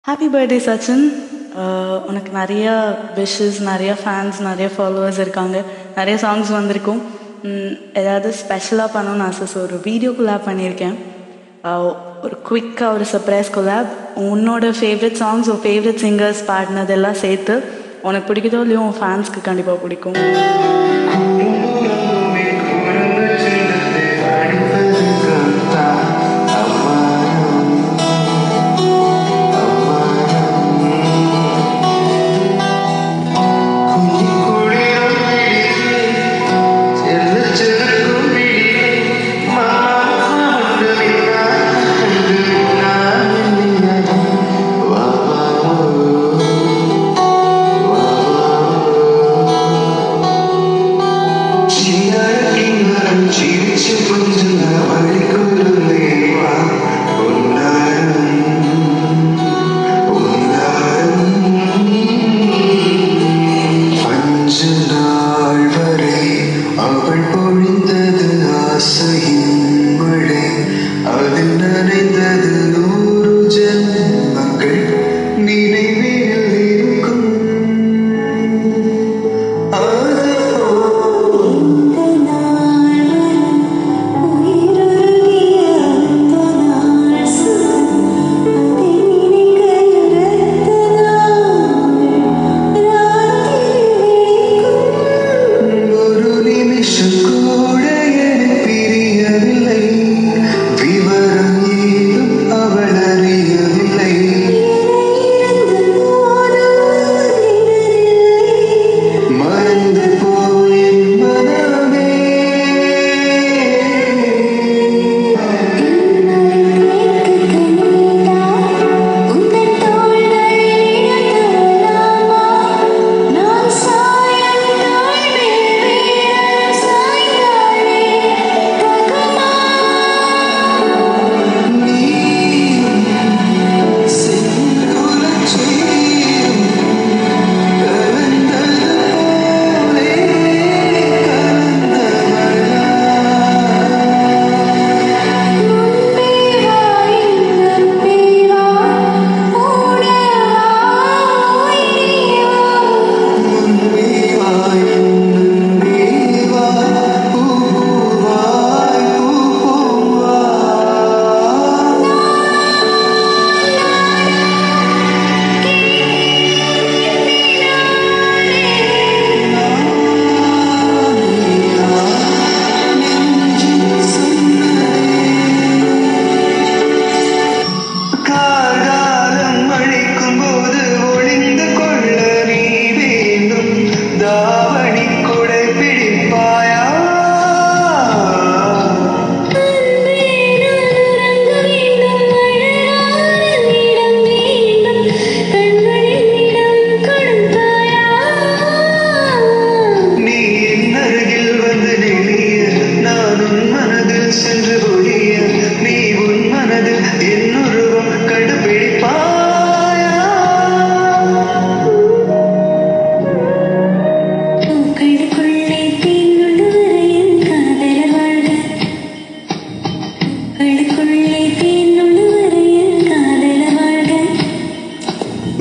Happy birthday Sachin. உனக்கு நிறைய wishes, நிறைய ஃபேன்ஸ், நிறைய ஃபாலோவர்ஸ் இருக்காங்க, நிறைய சாங்ஸ் வந்திருக்கும். ஏதாவது ஸ்பெஷலாக பண்ணணும்னு ஆசை. ஸோ ஒரு வீடியோ கொலாப் பண்ணியிருக்கேன். ஒரு குவிக்காக ஒரு சர்ப்ரைஸ் கொலாப். உன்னோட ஃபேவரட் சாங்ஸ், உன் ஃபேவரட் சிங்கர்ஸ் பாடினதெல்லாம் சேர்த்து உனக்கு பிடிக்குதோ இல்லையோ உன் ஃபேன்ஸ்க்கு கண்டிப்பாக பிடிக்கும்.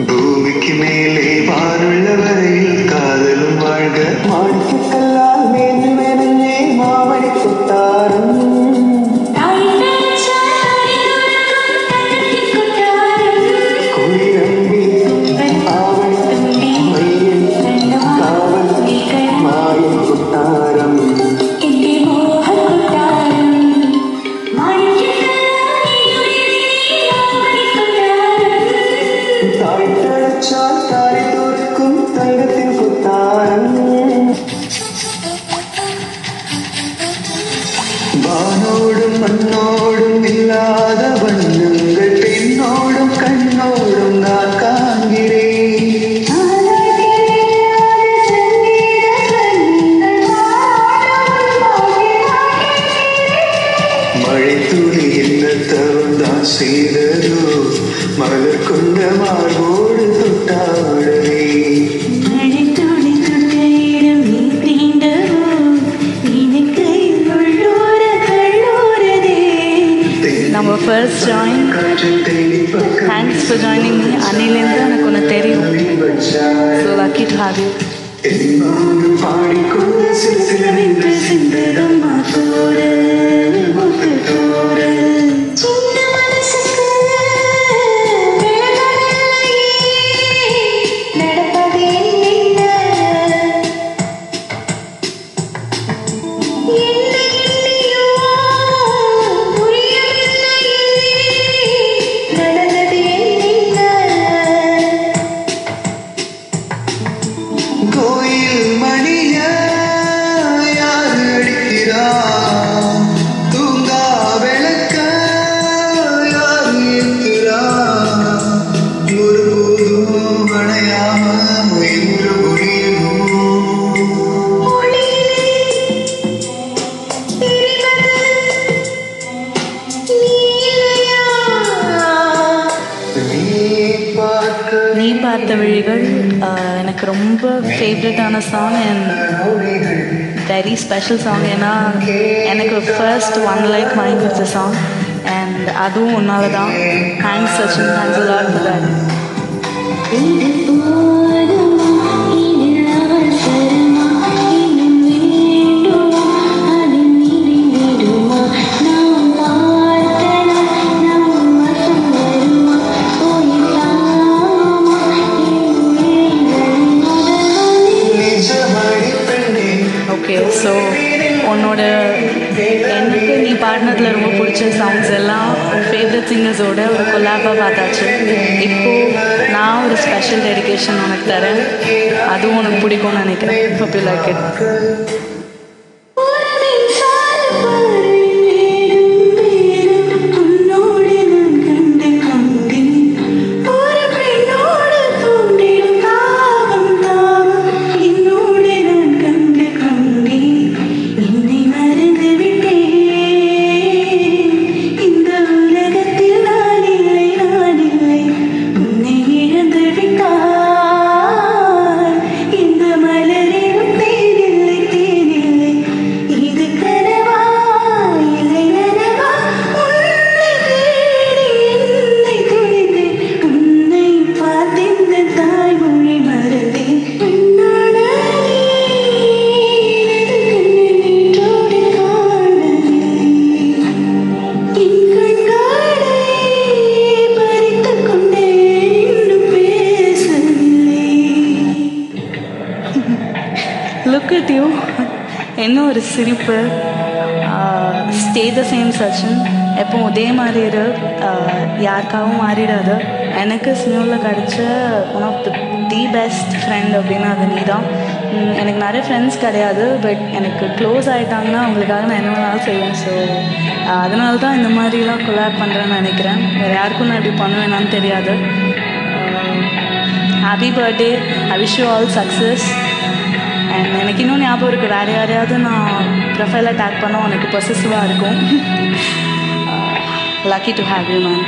பூமிக்கு மேலே வானுள்ள வரையில் காதலும் வாழ்க. மாணிக்கல்லால் மேல் மேலே மாமணி கொட்டாரம் குளிரம்பி ஆவணி மையன் காவல் மாயன் கொட்டாரம் தாய்த்தழச்சால் தாரை தோற்கும் தங்கத்தின் கொத்தாரம் வானோடும் மண்ணோடும் இல்லாத வண்ணங்கள் பெண்ணோடும் கண்ணோடும் நான் காண்கிறேன். மழை துளி என்ன தவம் தான் செய்ததோ, மலர் கொண்ட மார்போடு தொட்டாடவே. Our first join. Thanks thanks for joining me. அன்னிலேருந்து எனக்கு ஒன்று தெரியும். So lucky to have you. பாடிக்கொண்டு சித்திரமின்று சிந்ததம்மா தோரல் முத்து தோரல் கோயில் மணிய யார் அடிக்கிறா தூங்கா விளக்க யார் ஏத்துறா ஒரு போதும் வளையாம முயன்ற நீ பார்த்த விழிகள் எனக்கு ரொம்ப ஃபேவரட்டான song and very special song. ஏன்னா எனக்கு ஃபர்ஸ்ட் ஒன் லைக் வாங்கி கொடுத்த சாங் அண்ட் அதுவும் ஒன்னால தான். Thanks Sachin, thanks a lot for that. Okay, so உன்னோட எனக்கு நீ பாடினதில் ரொம்ப பிடிச்ச சாங்ஸ் எல்லாம் ஃபேவரட் சிங்கர்ஸோட ஒரு கொலாபாக பார்த்தாச்சு. இப்போது நான் ஒரு ஸ்பெஷல் டெடிகேஷன் உனக்கு தரேன். அதுவும் உனக்கு பிடிக்கும்னு நினைக்கிறேன். Hope you like it. Look at you. என்ன ஒரு சிரிப்பு. Stay the same Sachin. எப்போ ஒரே மாதிரி இரு, யாருக்காகவும் மாறிடாது. எனக்கு சினிமாவில் கிடச்ச one of the best friend அப்படின்னு அது நீ தான். எனக்கு நிறைய ஃப்ரெண்ட்ஸ் கிடையாது, பட் எனக்கு க்ளோஸ் ஆகிட்டாங்கன்னா அவங்களுக்காக நான் என்ன வேணாலும் செய்வேன். ஸோ அதனால தான் இந்த மாதிரிலாம் கொலாப் பண்ணுறேன்னு நினைக்கிறேன். வேறு யாருக்கும் நான் இப்படி பண்ணுவேனான்னு தெரியாது. Happy birthday. I wish you all success. And எனக்கு இன்னும் ஞாபகம் இருக்குது, வேறு யாரையாவது நான் ப்ரொஃபைலை டேக் பண்ணோம் எனக்கு பொசசிவாக இருக்கும். Lucky to have you ma'am.